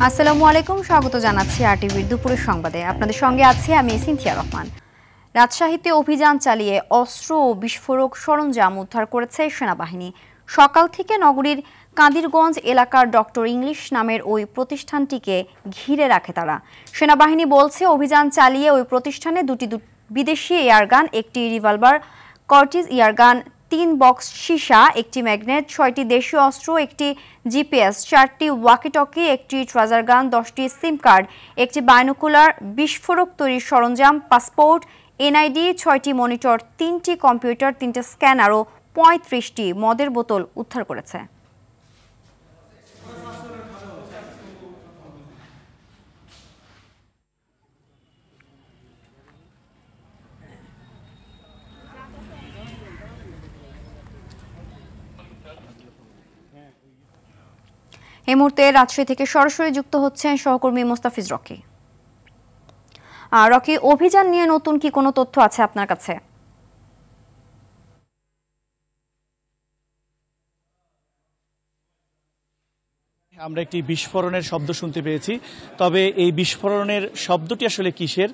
আসসালামু আলাইকুম, স্বাগত জানাচ্ছি আরটিভির দুপুরের সংবাদে। আপনাদের সঙ্গে আছি আমি সিনথিয়া রহমান। রাজশাহীতে অভিযান চালিয়ে অস্ত্র ও বিস্ফোরক সরঞ্জাম উদ্ধার করেছে সেনাবাহিনী। সকাল থেকে নগরীর কাদিরগঞ্জ এলাকার ডক্টর ইংলিশ নামের ওই প্রতিষ্ঠানটিকে ঘিরে রাখে তারা। সেনাবাহিনী বলছে, অভিযান চালিয়ে ওই প্রতিষ্ঠানে দুটি বিদেশি এয়ারগান, একটি রিভলভার কর্টিজ এয়ারগান, 3 বক্স সীসা, একটি ম্যাগনেট, 6টি দেশীয় অস্ত্র, একটি জিপিএস, 4টি ওয়াকিটকি, একটি ট্রেজার গান, 10টি সিম কার্ড, একটি বাইনোকুলার, বিস্ফোরক তৈরির সরঞ্জাম, পাসপোর্ট, এনআইডি, 6টি মনিটর, 3টি কম্পিউটার, 3টি স্ক্যানার ও 35টি মদের বোতল উদ্ধার করেছে। এই মুহূর্তে রাজশাহী থেকে সরাসরি যুক্ত হচ্ছেন সহকর্মী মোস্তাফিজ রকি। রকি, অভিযান নিয়ে নতুন কি কোনো তথ্য আছে আপনার কাছে? আমরা একটি বিস্ফোরণের শব্দ শুনতে পেয়েছি, তবে এই বিস্ফোরণের শব্দটি আসলে কিসের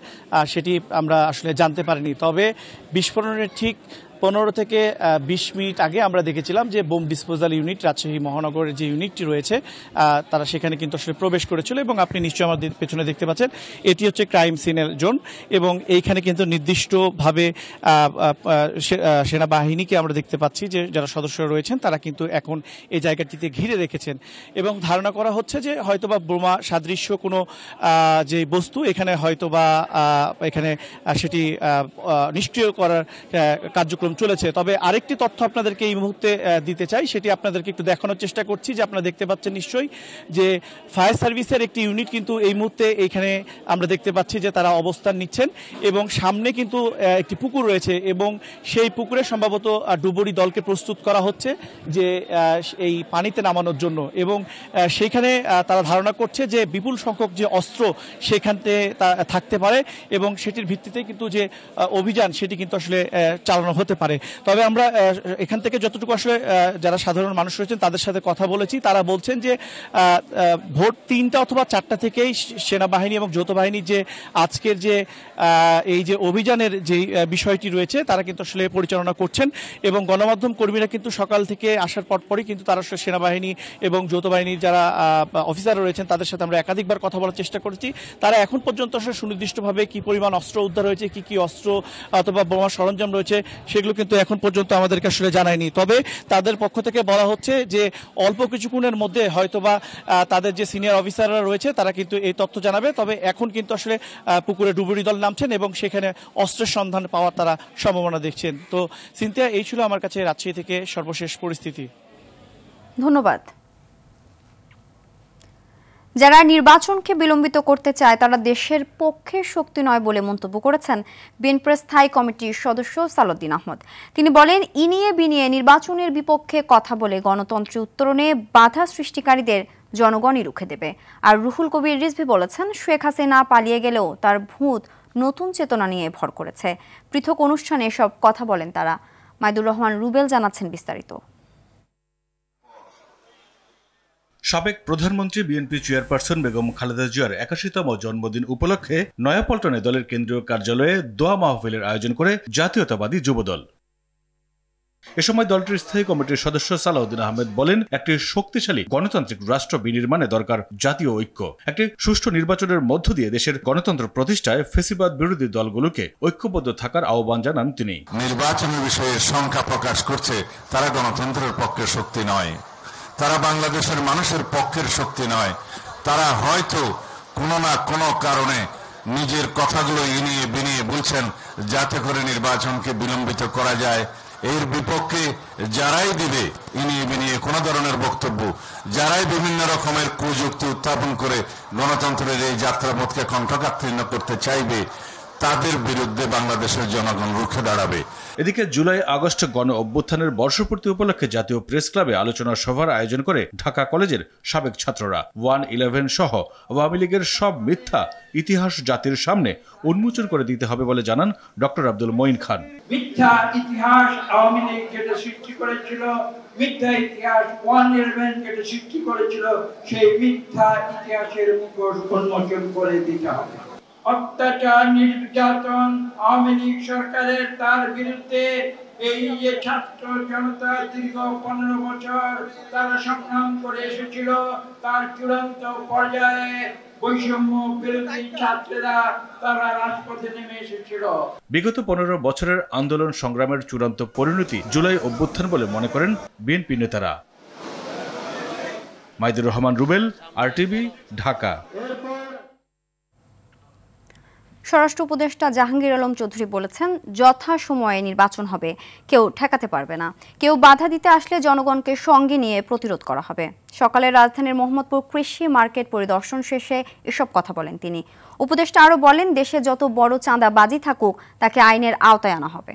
সেটি আমরা আসলে জানতে পারিনি। তবে বিস্ফোরণের ঠিক 15 থেকে 20 মিনিট আগে আমরা দেখেছিলাম যে বোম ডিসপোজাল ইউনিট, রাজশাহী মহানগরের যে ইউনিটটি রয়েছে তারা সেখানে কিন্তু আসলে প্রবেশ করেছিল এবং আপনি নিশ্চয়ই আমাদের পেছনে দেখতে পাচ্ছেন এটি হচ্ছে ক্রাইম সিনের জোন এবং এইখানে কিন্তু নির্দিষ্টভাবে সেনাবাহিনীকে আমরা দেখতে পাচ্ছি যে যারা সদস্যরা রয়েছেন তারা কিন্তু এখন এই জায়গাটিতে ঘিরে রেখেছেন এবং ধারণা করা হচ্ছে যে হয়তোবা বোমা সাদৃশ্য কোনো যে বস্তু এখানে হয়তোবা এখানে সেটি নিষ্ক্রিয় করার কার্যক্রম চলেছে। তবে আরেকটি তথ্য আপনাদেরকে এই মুহূর্তে দিতে চাই, সেটি আপনাদেরকে একটু দেখানোর চেষ্টা করছি যে আপনারা দেখতে পাচ্ছেন নিশ্চয়ই যে ফায়ার সার্ভিসের একটি ইউনিট কিন্তু এই মুহূর্তে এইখানে আমরা দেখতে পাচ্ছি যে তারা অবস্থান নিচ্ছেন এবং সামনে কিন্তু একটি পুকুর রয়েছে এবং সেই পুকুরে সম্ভবত ডুবুরি দলকে প্রস্তুত করা হচ্ছে যে এই পানিতে নামানোর জন্য এবং সেইখানে তারা ধারণা করছে যে বিপুল সংখ্যক যে অস্ত্র সেখানে থাকতে পারে এবং সেটির ভিত্তিতে কিন্তু যে অভিযান সেটি কিন্তু আসলে চালানো হতে পারে। তবে আমরা এখান থেকে যতটুকু আসলে যারা সাধারণ মানুষ রয়েছেন তাদের সাথে কথা বলেছি, তারা বলছেন যে ভোর 3টা অথবা 4টা থেকেই সেনাবাহিনী এবং যৌথ বাহিনীর যে আজকের যে এই যে অভিযানের যে বিষয়টি রয়েছে তারা কিন্তু আসলে পরিচালনা করছেন এবং গণমাধ্যম কর্মীরা কিন্তু সকাল থেকে আসার পরপরই কিন্তু তারা সেনাবাহিনী এবং যৌথ বাহিনীর যারা অফিসার রয়েছেন তাদের সাথে আমরা একাধিকবার কথা বলার চেষ্টা করেছি। তারা এখন পর্যন্ত আসলে সুনির্দিষ্টভাবে কি পরিমাণ অস্ত্র উদ্ধার হয়েছে, কি কি অস্ত্র অথবা বোমা সরঞ্জাম রয়েছে সেগুলো কিন্তু এখন পর্যন্ত আমাদেরকে আসলে জানায়নি। তবে তাদের পক্ষ থেকে বলা হচ্ছে যে অল্প কিছুক্ষণের মধ্যে হয়তোবা তাদের যে সিনিয়র অফিসাররা রয়েছে তারা কিন্তু এই তথ্য জানাবে। তবে এখন কিন্তু আসলে পুকুরে ডুবুরি দল নামছেন এবং সেখানে অস্ত্রের সন্ধান পাওয়ার তারা সম্ভাবনা দেখছেন। তো সিনথিয়া, এই ছিল আমার কাছে রাজশাহী থেকে সর্বশেষ পরিস্থিতি। ধন্যবাদ। যারা নির্বাচনকে বিলম্বিত করতে চায় তারা দেশের পক্ষের শক্তি নয় বলে মন্তব্য করেছেন বিএনপির স্থায়ী কমিটির সদস্য সালাউদ্দিন আহমদ। তিনি বলেন, ইনিয়ে বিনিয়ে নির্বাচনের বিপক্ষে কথা বলে গণতন্ত্রের উত্তরণে বাধা সৃষ্টিকারীদের জনগণই রুখে দেবে। আর রুহুল কবির রিজভী বলেছেন, শেখ হাসিনা পালিয়ে গেলেও তার ভূত নতুন চেতনা নিয়ে ভর করেছে। পৃথক অনুষ্ঠানে এসব কথা বলেন তারা। মাইদুর রহমান রুবেল জানাচ্ছেন বিস্তারিত। সাবেক প্রধানমন্ত্রী বিএনপি চেয়ারপারসন বেগম খালেদা জিয়ার ৮১তম জন্মদিন উপলক্ষে নয়াপল্টনে দলের কেন্দ্রীয় কার্যালয়ে দোয়া মাহফিলের আয়োজন করে জাতীয়তাবাদী যুবদল। এ সময় দলটির স্থায়ী কমিটির সদস্য সালাউদ্দিন আহমেদ বলেন, একটি শক্তিশালী গণতান্ত্রিক রাষ্ট্র বিনির্মাণে দরকার জাতীয় ঐক্য। একটি সুষ্ঠু নির্বাচনের মধ্য দিয়ে দেশের গণতন্ত্র প্রতিষ্ঠায় ফ্যাসিবাদ বিরোধী দলগুলোকে ঐক্যবদ্ধ থাকার আহ্বান জানান তিনি। নির্বাচনের বিষয়ে শঙ্কা প্রকাশ করছে, তারা গণতন্ত্রের পক্ষে শক্তি নয়, তারা বাংলাদেশের মানুষের পক্ষের শক্তি নয়। তারা হয়তো কোনো না কোনো কারণে নিজের কথাগুলো ইনিয়ে বিনিয়ে বলছেন যাতে করে নির্বাচনকে বিলম্বিত করা যায়। এর বিপক্ষে যারাই দিবে ইনিয়ে বিনিয়ে কোনো ধরনের বক্তব্য, যারাই বিভিন্ন রকমের কুযুক্তি উত্থাপন করে গণতন্ত্রের এই যাত্রাপথকে কণ্ঠকাকীর্ণ করতে চাইবে, তাদের বিরুদ্ধে বাংলাদেশের জনগণ রুখে দাঁড়াবে। এদিকে জুলাই আগস্ট গণ অভ্যুত্থানের বর্ষপূর্তি উপলক্ষে জাতীয় প্রেস ক্লাবে আলোচনা সভার আয়োজন করে ঢাকা কলেজের সাবেক ছাত্ররা 1-11 সহ আওয়ামী লীগের সব মিথ্যা ইতিহাস জাতির সামনে উন্মোচন করে দিতে হবে বলে জানান ডক্টর আব্দুল মঈন খান। মিথ্যা ইতিহাস আওয়ামী লীগ যেটা সৃষ্টি করেছিল, মিথ্যা ইতিহাস 1-11 যেটা সৃষ্টি করেছিল, সেই মিথ্যা ইতিহাসের মুখোশ উন্মোচন করে দিতে হবে। অত্যাচার নির্যাতন আওয়ামী লীগ সরকারের তার বিরুদ্ধে এই যে ছাত্র জনতা দীর্ঘ 15 বছর তারা সংগ্রাম করে এসেছিল, তার চূড়ান্ত পর্যায়ে বৈষম্য বিরোধী ছাত্ররা তারা রাজপথে নেমে এসেছিল। বিগত 15 বছরের আন্দোলন সংগ্রামের চূড়ান্ত পরিণতি জুলাই অভ্যুত্থান বলে মনে করেন বিএনপি নেতারা। মাইদুর রহমান রুবেল, আরটিভি, ঢাকা। স্বরাষ্ট্র উপদেষ্টা জাহাঙ্গীর আলম চৌধুরী বলেছেন, যথাসময়ে নির্বাচন হবে, কেউ ঠেকাতে পারবে না। কেউ বাধা দিতে আসলে জনগণকে সঙ্গে নিয়ে প্রতিরোধ করা হবে। সকালে রাজধানীর মোহাম্মদপুর কৃষি মার্কেট পরিদর্শন শেষে এসব কথা বলেন তিনি। উপদেষ্টা আরও বলেন, দেশে যত বড় চাঁদাবাজি থাকুক তাকে আইনের আওতায় আনা হবে।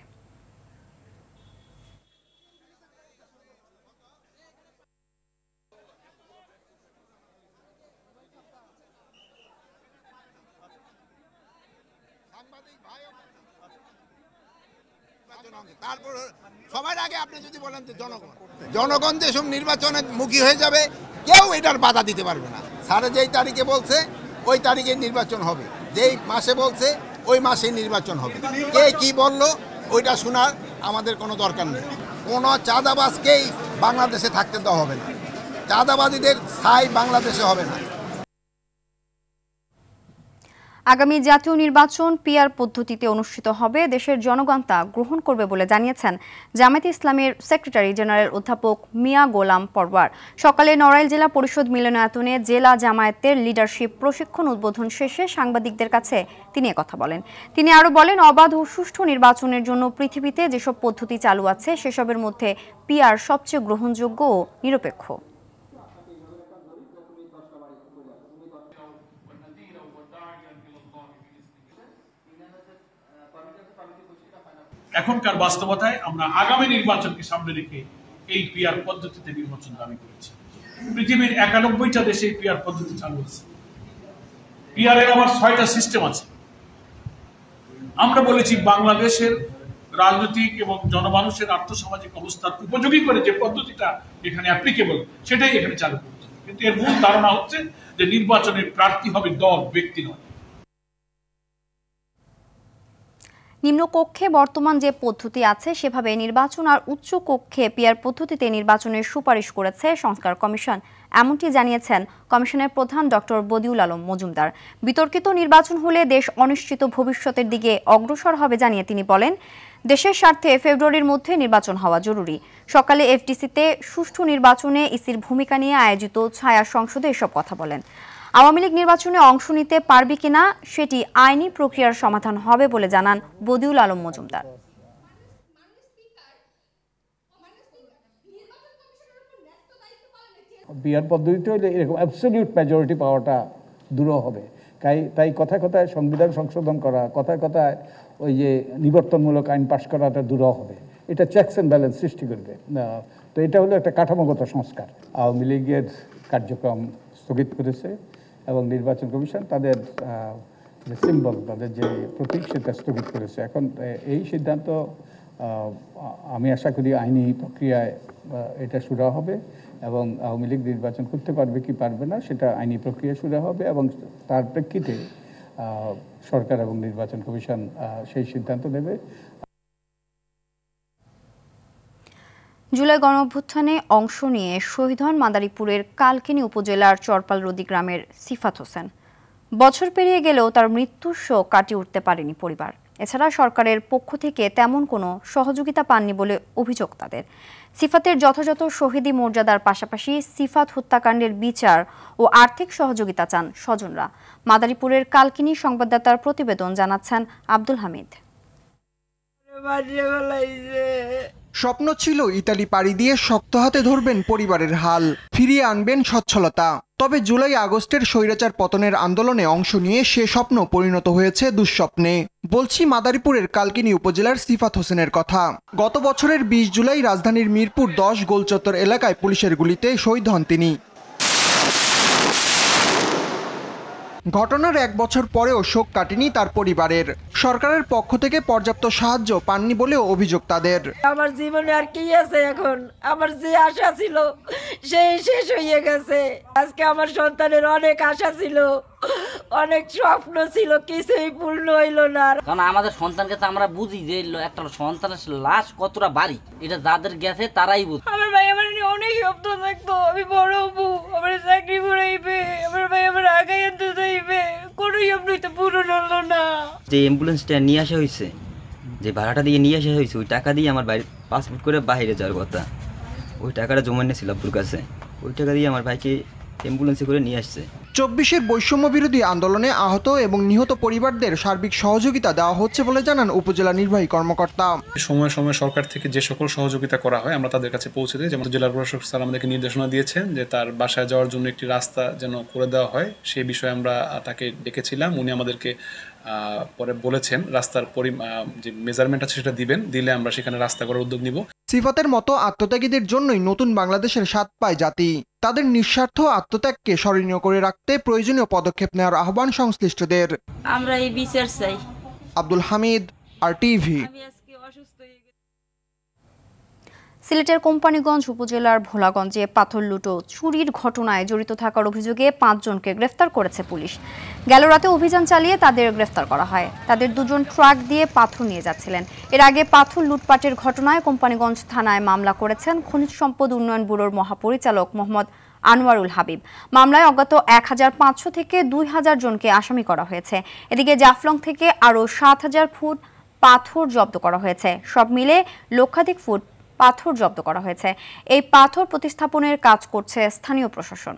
তারপর সবার আগে আপনি যদি বলেন যে জনগণ যেসব নির্বাচনের মুখী হয়ে যাবে, কেউ এটার বাধা দিতে পারবে না। স্যার যেই তারিখে বলছে ওই তারিখে নির্বাচন হবে, যেই মাসে বলছে ওই মাসে নির্বাচন হবে। কে কি বলল ওইটা শোনার আমাদের কোনো দরকার নেই। কোনো চাঁদাবাজকেই বাংলাদেশে থাকতে দেওয়া হবে না, চাঁদাবাজীদের ছাই বাংলাদেশে হবে না। আগামী জাতীয় নির্বাচন পিআর পদ্ধতিতে অনুষ্ঠিত হবে, দেশের জনগণ তা গ্রহণ করবে বলে জানিয়েছেন জামায়াতে ইসলামীর সেক্রেটারি জেনারেল অধ্যাপক মিয়া গোলাম পরওয়ার। সকালে নড়াইল জেলা পরিষদ মিলনায়তনে জেলা জামায়াতের লিডারশিপ প্রশিক্ষণ উদ্বোধন শেষে সাংবাদিকদের কাছে তিনি একথা বলেন। তিনি আরও বলেন, অবাধ ও সুষ্ঠু নির্বাচনের জন্য পৃথিবীতে যেসব পদ্ধতি চালু আছে সেসবের মধ্যে পিআর সবচেয়ে গ্রহণযোগ্য ও নিরপেক্ষ। এখনকার বাস্তবতায় আমরা আগামী নির্বাচনকে সামনে রেখে এই পিআর পদ্ধতিতে নির্বাচন দাবি করেছি। পৃথিবীর 91টা দেশে এই পিআর পদ্ধতি চালু আছে। পিআর এর আবার 6টা সিস্টেম আছে। আমরা বলেছি বাংলাদেশের রাজনৈতিক এবং জনমানুষের আর্থসামাজিক অবস্থার উপযোগী করে যে পদ্ধতিটা এখানে অ্যাপ্লিকেবল সেটাই এখানে চালু করতে হবে। কিন্তু এর মূল ধারণা হচ্ছে যে নির্বাচনের প্রার্থী হবে দল, ব্যক্তি নয়। নিম্নকক্ষে বর্তমান যে পদ্ধতি আছে সেভাবে নির্বাচন আর উচ্চ কক্ষে পিআর পদ্ধতিতে নির্বাচনের সুপারিশ করেছে সংস্কার কমিশন, এমনটি জানিয়েছেন কমিশনের প্রধান ডক্টর বদিউল আলম মজুমদার। বিতর্কিত নির্বাচন হলে দেশ অনিশ্চিত ভবিষ্যতের দিকে অগ্রসর হবে জানিয়ে তিনি বলেন, দেশের স্বার্থে ফেব্রুয়ারির মধ্যে নির্বাচন হওয়া জরুরি। সকালে এফডিসিতে সুষ্ঠু নির্বাচনে ইসির ভূমিকা নিয়ে আয়োজিত ছায়া সংসদে এসব কথা বলেন। আওয়ামী লীগ নির্বাচনে অংশ নিতে পারবে কিনা সেটি আইনি প্রক্রিয়ার সমাধান হবে বলে জানান বদিউল আলম মজুমদার। পিআর পদ্ধতিতে হলে এরকম অ্যাবসলিউট মেজরিটি পাওয়াটা দূর হবে। তাই কথায় কথায় সংবিধান সংশোধন করা, কথায় কথায় ওই যে নিবর্তনমূলক আইন পাশ করাটা দূর হবে। এটা চেকস অ্যান্ড ব্যালেন্স সৃষ্টি করবে। তো এটা হলো একটা কাঠামোগত সংস্কার। আওয়ামী লীগের কার্যক্রম স্থগিত করেছে এবং নির্বাচন কমিশন তাদের যে সিম্বল, তাদের যে প্রতীক সেটা স্থগিত করেছে। এখন এই সিদ্ধান্ত আমি আশা করি আইনি প্রক্রিয়ায় এটা শুরু হবে এবং আওয়ামী লীগ নির্বাচন করতে পারবে কি পারবে না সেটা আইনি প্রক্রিয়া শুরু হবে এবং তার প্রেক্ষিতে সরকার এবং নির্বাচন কমিশন সেই সিদ্ধান্ত নেবে। জুলাই গণঅভ্যুত্থানে অংশ নিয়ে শহীদ হন মাদারীপুরের কালকিনি উপজেলার চরপালরদি গ্রামের সিফাত হোসেন। বছর পেরিয়ে গেলেও তার মৃত্যুর শোক কাটিয়ে উঠতে পারেনি পরিবার। এছাড়া সরকারের পক্ষ থেকে তেমন কোনো সহযোগিতা পাননি বলে অভিযোগ তাদের। সিফাতের যথাযথ শহীদি মর্যাদার পাশাপাশি সিফাত হত্যাকাণ্ডের বিচার ও আর্থিক সহযোগিতা চান স্বজনরা। মাদারীপুরের কালকিনি সংবাদদাতার প্রতিবেদন জানাচ্ছেন আব্দুল হামিদ। স্বপ্ন ছিল ইতালি পাড়ি দিয়ে শক্ত হাতে ধরবেন পরিবারের হাল, ফিরিয়ে আনবেন সচ্ছলতা। তবে জুলাই আগস্টের স্বৈরাচার পতনের আন্দোলনে অংশ নিয়ে সে স্বপ্ন পরিণত হয়েছে দুঃস্বপ্নে। বলছি মাদারীপুরের কালকিনি উপজেলার সিফাত হোসেনের কথা। গত বছরের ২০ জুলাই রাজধানীর মিরপুর ১০ গোলচত্বর এলাকায় পুলিশের গুলিতে শহীদ হন তিনি। ঘটনার ১ বছর পরেও শোক কাটেনি তার পরিবারের। সরকারের পক্ষ থেকে পর্যাপ্ত সাহায্য পাননি বলেও অভিযোগ তাদের। আমার জীবনে আর কি আছে এখন? আমার যে আশা ছিল সেই শেষ হয়ে গেছে। আজকে আমার সন্তানের অনেক আশা ছিল, অনেক স্বপ্ন ছিল, কিছুই পূর্ণ হইল না। কারণ আমাদের সন্তানকে তো আমরা বুঝি যে একটা সন্তানের লাশ কতটা বাড়ি, এটা যাদের গেছে তারাই বুঝে। আমার ভাই আমার অনেক স্বপ্ন থাকতো, আমি বড় হবো, আমার চাকরি করাইবে, আমার ভাই আমার আগাই আনতে চাইবে, কোনো স্বপ্নই তো পূরণ হলো না। যে অ্যাম্বুলেন্সটা নিয়ে আসা হয়েছে, যে ভাড়াটা দিয়ে নিয়ে আসা হয়েছে, ওই টাকা দিয়ে আমার বাইরে পাসপোর্ট করে বাইরে যাওয়ার কথা, ওই টাকাটা জমা নিয়েছিল আব্বুর কাছে, ওই টাকা দিয়ে আমার ভাইকে অ্যাম্বুলেন্সে করে নিয়ে আসছে। ২৪-এর বৈষম্য বিরোধী আন্দোলনে আহত এবং নিহত পরিবারদের সার্বিক সহযোগিতা দেওয়া হচ্ছে বলে জানান উপজেলা নির্বাহী কর্মকর্তা। সময় সময় সরকার থেকে যে সকল সহযোগিতা করা হয় আমরা তাদের কাছে পৌঁছে দিই। যেমন জেলা প্রশাসক স্যার আমাদেরকে নির্দেশনা দিয়েছেন যে তার বাসায় যাওয়ার জন্য একটি রাস্তা যেন করে দেওয়া হয়, সেই বিষয়ে আমরা তাকে ডেকেছিলাম। উনি আমাদেরকে পরে বলেছেন রাস্তার যে মেজারমেন্ট আছে সেটা দিবেন, দিলে আমরা সেখানে রাস্তা করার উদ্যোগ নিব। সিফাতের মতো আত্মত্যাগীদের জন্যই নতুন বাংলাদেশের স্বাদ পায় জাতি। তাদের নিঃস্বার্থ আত্মত্যাগকে স্মরণীয় করে রাখতে প্রয়োজনীয় পদক্ষেপ নেওয়ার আহ্বান সংশ্লিষ্টদের। আমরা এই বিচার চাই। আব্দুল হামিদ, RTV। সিলেটের কোম্পানীগঞ্জ উপজেলার ভোলাগঞ্জে পাথর লুট ও চুরির ঘটনায় জড়িত থাকার অভিযোগে ৫ জনকে গ্রেফতার করেছে পুলিশ। গেল রাতে অভিযান চালিয়ে তাদের গ্রেফতার করা হয়। তাদের ২ জন ট্রাক দিয়ে পাথর নিয়ে যাচ্ছিলেন। এর আগে পাথর লুটপাটের ঘটনায় কোম্পানীগঞ্জ থানায় মামলা করেছেন খনিজ সম্পদ উন্নয়ন ব্যুরোর মহাপরিচালক মোহাম্মদ আনোয়ারুল হাবিব। মামলায় অজ্ঞাত ১৫০০ থেকে ২০০০ জনকে আসামি করা হয়েছে। এদিকে জাফলং থেকে আরও ৭,০০০ ফুট পাথর জব্দ করা হয়েছে। সব মিলে লক্ষাধিক ফুট পাথর জব্দ করা হয়েছে। এই পাথর প্রতিস্থাপনের কাজ করছে স্থানীয় প্রশাসন।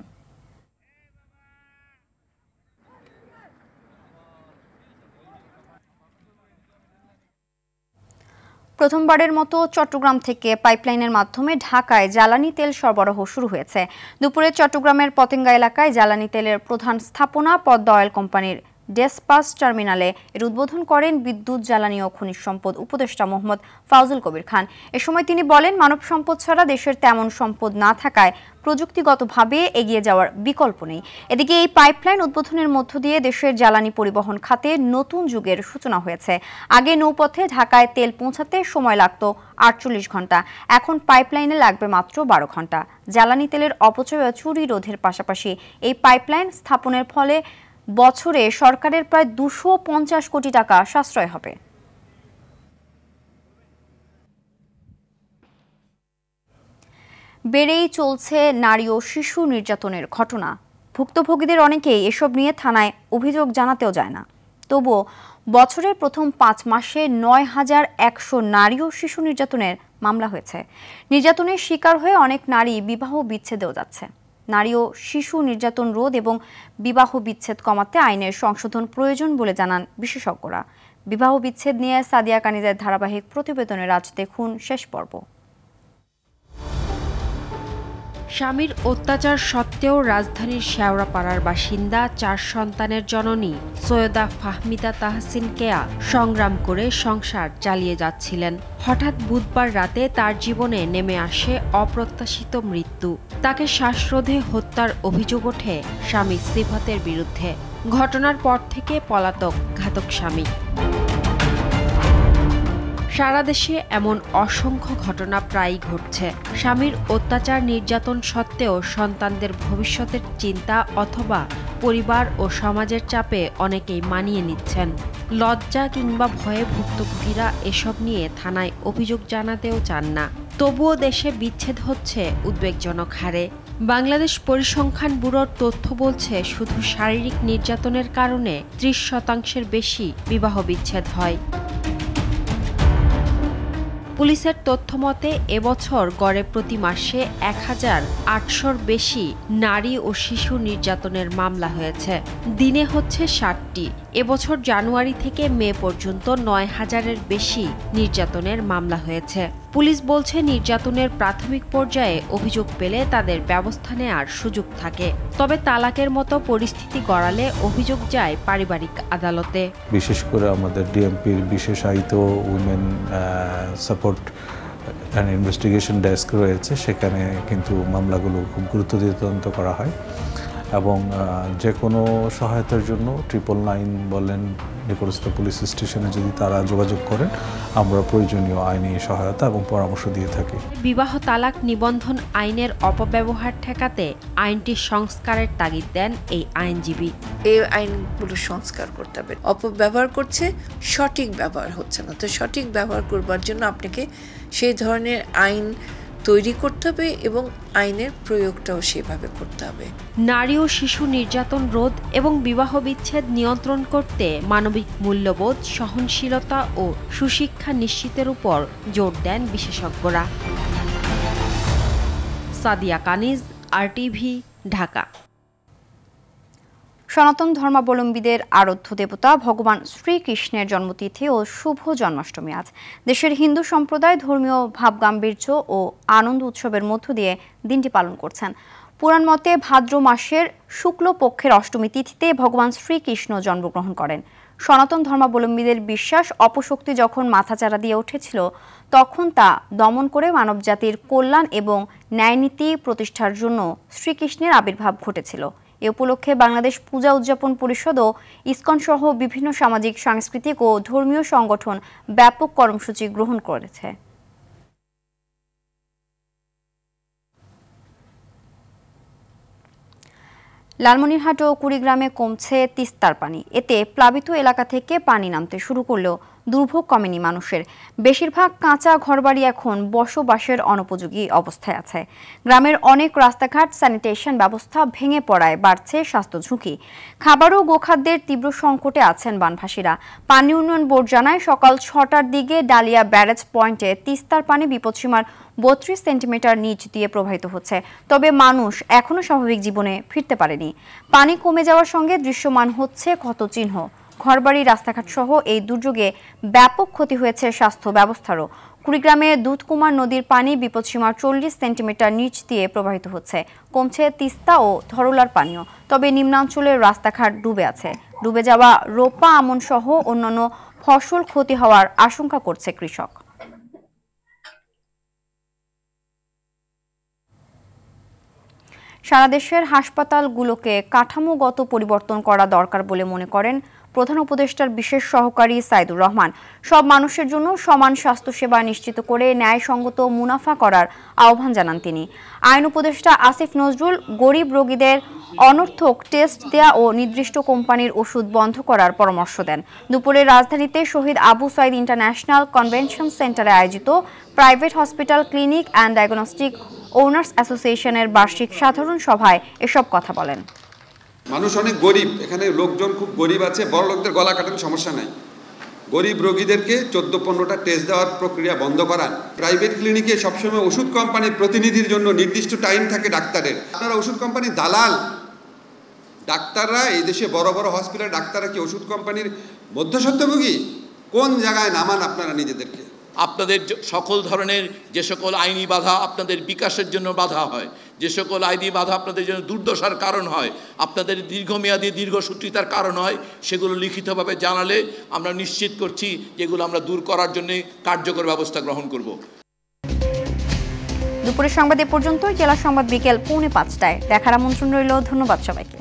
প্রথমবারের মতো চট্টগ্রাম থেকে পাইপলাইনের মাধ্যমে ঢাকায় জ্বালানি তেল সরবরাহ শুরু হয়েছে। দুপুরে চট্টগ্রামের পতেঙ্গা এলাকায় জ্বালানি তেলের প্রধান স্থাপনা পদ্মা অয়েল কোম্পানির ডেসপাস টার্মিনালে এর উদ্বোধন করেন বিদ্যুৎ, জ্বালানি ও খনিজ সম্পদ উপদেষ্টা মোহাম্মদ ফাউজুল কবির খান। এ সময় তিনি বলেন, মানব সম্পদ ছাড়া দেশের তেমন সম্পদ না থাকায় প্রযুক্তিগতভাবে এগিয়ে যাওয়ার বিকল্প নেই। এদিকে এই পাইপলাইন উদ্বোধনের মধ্য দিয়ে দেশের জ্বালানি পরিবহন খাতে নতুন যুগের সূচনা হয়েছে। আগে নৌপথে ঢাকায় তেল পৌঁছাতে সময় লাগত ৪৮ ঘন্টা, এখন পাইপলাইনে লাগবে মাত্র ১২ ঘন্টা। জ্বালানি তেলের অপচয় ও চুরি রোধের পাশাপাশি এই পাইপলাইন স্থাপনের ফলে বছরে সরকারের প্রায় ২৫০ কোটি টাকা সাশ্রয় হবে। বেড়েই চলছে নারী ও শিশু নির্যাতনের ঘটনা। ভুক্তভোগীদের অনেকেই এসব নিয়ে থানায় অভিযোগ জানাতেও যায় না। তবুও বছরের প্রথম ৫ মাসে ৯,১০০ নারী ও শিশু নির্যাতনের মামলা হয়েছে। নির্যাতনের শিকার হয়ে অনেক নারী বিবাহ বিচ্ছেদেও যাচ্ছে। নারী ও শিশু নির্যাতন রোধ এবং বিবাহ বিচ্ছেদ কমাতে আইনের সংশোধন প্রয়োজন বলে জানান বিশেষজ্ঞরা। বিবাহ বিচ্ছেদ নিয়ে সাদিয়া কানিজের ধারাবাহিক প্রতিবেদনের আজ দেখুন শেষ পর্ব। স্বামীর অত্যাচার সত্ত্বেও রাজধানীর শেওড়াপাড়ার বাসিন্দা ৪ সন্তানের জননী সৈয়দা ফাহমিদা তাহসিন কেয়া সংগ্রাম করে সংসার চালিয়ে যাচ্ছিলেন। হঠাৎ বুধবার রাতে তার জীবনে নেমে আসে অপ্রত্যাশিত মৃত্যু। তাকে শ্বাসরোধে হত্যার অভিযোগ ওঠে স্বামী সিফাতের বিরুদ্ধে। ঘটনার পর থেকে পলাতক ঘাতক স্বামী। সারা দেশে এমন অসংখ্য ঘটনা প্রায়ই ঘটছে। স্বামীর অত্যাচার নির্যাতন সত্ত্বেও সন্তানদের ভবিষ্যতের চিন্তা অথবা পরিবার ও সমাজের চাপে অনেকেই মানিয়ে নিচ্ছেন। লজ্জা কিংবা ভয়ে ভুক্তভোগীরা এসব নিয়ে থানায় অভিযোগ জানাতেও চান না। তবুও দেশে বিচ্ছেদ হচ্ছে উদ্বেগজনক হারে। বাংলাদেশ পরিসংখ্যান ব্যুরোর তথ্য বলছে, শুধু শারীরিক নির্যাতনের কারণে ৩০% বেশি বিবাহ বিচ্ছেদ হয়। পুলিশের তথ্যমতে এবছর গড়ে প্রতি মাসে ১,৮০০-র বেশি নারী ও শিশু নির্যাতনের মামলা হয়েছে। দিনে হচ্ছে ৬০টি। এবছর জানুয়ারি থেকে মে পর্যন্ত ৯,০০০-এর বেশি নির্যাতনের মামলা হয়েছে। পুলিশ বলছে নির্যাতনের প্রাথমিক পর্যায়ে অভিযোগ পেলে তাদের ব্যবস্থা নেওয়ার সুযোগ থাকে, তবে তালাকের মতো পরিস্থিতি গড়ালে অভিযোগ যায় পারিবারিক আদালতে। বিশেষ করে আমাদের ডিএমপির বিশেষায়িত women support and investigation desk রয়েছে, সেখানে কিন্তু মামলাগুলো খুব গুরুত্ব দিয়ে তদন্ত করা হয় এবং যে কোনো সহায়তার জন্য 999 বলেন, নিকটস্থ পুলিশ স্টেশনে যদি তারা যোগাযোগ করেন আমরা প্রয়োজনীয় আইনি সহায়তা এবং পরামর্শ দিয়ে থাকি। বিবাহ তালাক নিবন্ধন আইনের অপব্যবহার ঠেকাতে আইনটি সংস্কারের তাগিদ দেন এই আইনজীবী। এই আইনগুলো সংস্কার করতে হবে। অপব্যবহার করছে, সঠিক ব্যবহার হচ্ছে না। তো সঠিক ব্যবহার করবার জন্য আপনাকে সেই ধরনের আইন তৈরি করতে হবে এবং আইনের প্রয়োগটাও সেভাবে করতে হবে। নারী ও শিশু নির্যাতন রোধ এবং বিবাহ বিচ্ছেদ নিয়ন্ত্রণ করতে মানবিক মূল্যবোধ, সহনশীলতা ও সুশিক্ষা নিশ্চিতের উপর জোর দেন বিশেষজ্ঞরা। সাদিয়া কানিজ, RTV, ঢাকা। সনাতন ধর্মাবলম্বীদের আরাধ্য দেবতা ভগবান শ্রীকৃষ্ণের জন্মতিথি ও শুভ জন্মাষ্টমী আজ। দেশের হিন্দু সম্প্রদায় ধর্মীয় ভাবগাম্ভীর্য ও আনন্দ উৎসবের মধ্য দিয়ে দিনটি পালন করছেন। পুরাণ মতে ভাদ্র মাসের শুক্লপক্ষের অষ্টমী তিথিতে ভগবান শ্রীকৃষ্ণ জন্মগ্রহণ করেন। সনাতন ধর্মাবলম্বীদের বিশ্বাস, অপশক্তি যখন মাথাচাড়া দিয়ে উঠেছিল তখন তা দমন করে মানবজাতির কল্যাণ এবং ন্যায়নীতি প্রতিষ্ঠার জন্য শ্রীকৃষ্ণের আবির্ভাব ঘটেছিল। এ উপলক্ষে বাংলাদেশ পূজা উদযাপন পরিষদ ও ইসকন সহ বিভিন্ন সামাজিক, সাংস্কৃতিক ও ধর্মীয় সংগঠন ব্যাপক কর্মসূচি গ্রহণ করেছে। লালমনিরহাট ও কুড়িগ্রামে কমছে তিস্তার পানি। এতে প্লাবিত এলাকা থেকে পানি নামতে শুরু করলেও দুর্ভোগ কমেনি মানুষের। বেশিরভাগ কাঁচা ঘরবাড়ি এখন বসবাসের অনুপযোগী অবস্থায় আছে। গ্রামের অনেক রাস্তাঘাট, স্যানিটেশন ব্যবস্থা ভেঙে পড়ায় বাড়ছে স্বাস্থ্য ঝুঁকি। খাবার ও গোখাদ্যের তীব্র সংকটে আছেন বানভাসীরা। পানি উন্নয়ন বোর্ড জানায় সকাল 6টার দিকে ডালিয়া ব্যারেজ পয়েন্টে তিস্তার পানি বিপদসীমার 32 সেন্টিমিটার নিচ দিয়ে প্রবাহিত হচ্ছে। তবে মানুষ এখনো স্বাভাবিক জীবনে ফিরতে পারেনি। পানি কমে যাওয়ার সঙ্গে দৃশ্যমান হচ্ছে ক্ষতচিহ্ন। ঘরবাড়ি, রাস্তাঘাট সহ এই দুর্যোগে ব্যাপক ক্ষতি হয়েছে স্বাস্থ্য ব্যবস্থারও। কুড়িগ্রামে দুধকুমার নদীর পানি বিপদসীমার 40 সেন্টিমিটার নিচ দিয়ে প্রবাহিত হচ্ছে। কমছে তিস্তা ও ধরলার পানিও। তবে নিম্নাঞ্চলের রাস্তাঘাট ডুবে আছে। ডুবে যাওয়া রোপা, আমন সহ অন্যান্য ফসল ক্ষতি হওয়ার আশঙ্কা করছে কৃষক। সারা দেশের হাসপাতালগুলোকে কাঠামোগত পরিবর্তন করা দরকার বলে মনে করেন প্রধান উপদেষ্টার বিশেষ সহকারী সাইদুর রহমান। সব মানুষের জন্য সমান স্বাস্থ্যসেবা নিশ্চিত করে ন্যায়সঙ্গত মুনাফা করার আহ্বান জানান তিনি। আইন উপদেষ্টা আসিফ নজরুল গরিব রোগীদের অনর্থক টেস্ট দেয়া ও নির্দিষ্ট কোম্পানির ওষুধ বন্ধ করার পরামর্শ দেন। দুপুরে রাজধানীতে শহীদ আবু সাইদ ইন্টারন্যাশনাল কনভেনশন সেন্টারে আয়োজিত private hospital, clinic and diagnostic owners অ্যাসোসিয়েশনের বার্ষিক সাধারণ সভায় এসব কথা বলেন। মানুষ অনেক গরিব, এখানে লোকজন খুব গরিব আছে, বড় লোকদের গলা কাটানো সমস্যা নাই। গরিব রোগীদেরকে 14-15টা টেস্ট দেওয়ার প্রক্রিয়া বন্ধ করান। প্রাইভেট ক্লিনিকে সবসময় ওষুধ কোম্পানির প্রতিনিধির জন্য নির্দিষ্ট টাইম থাকে ডাক্তারের। আপনারা ওষুধ কোম্পানির দালাল। ডাক্তাররা এই দেশে বড় বড় হসপিটালের ডাক্তাররা কি ওষুধ কোম্পানির মধ্যস্বত্বভোগী? কোন জায়গায় নামান আপনারা নিজেদেরকে? আপনাদের সকল ধরনের যে সকল আইনি বাধা আপনাদের বিকাশের জন্য বাধা হয়, যে সকল আইনি বাধা আপনাদের জন্য দুর্দশার কারণ হয়, আপনাদের দীর্ঘমেয়াদী দীর্ঘসূত্রিতার কারণ হয়, সেগুলো লিখিতভাবে জানালে আমরা নিশ্চিত করছি যেগুলো আমরা দূর করার জন্য কার্যকর ব্যবস্থা গ্রহণ করব। দুপুরের সংবাদ এ পর্যন্ত। জেলা সংবাদ বিকেল 4:45টায় দেখার আমন্ত্রণ রইল। ধন্যবাদ সবাইকে।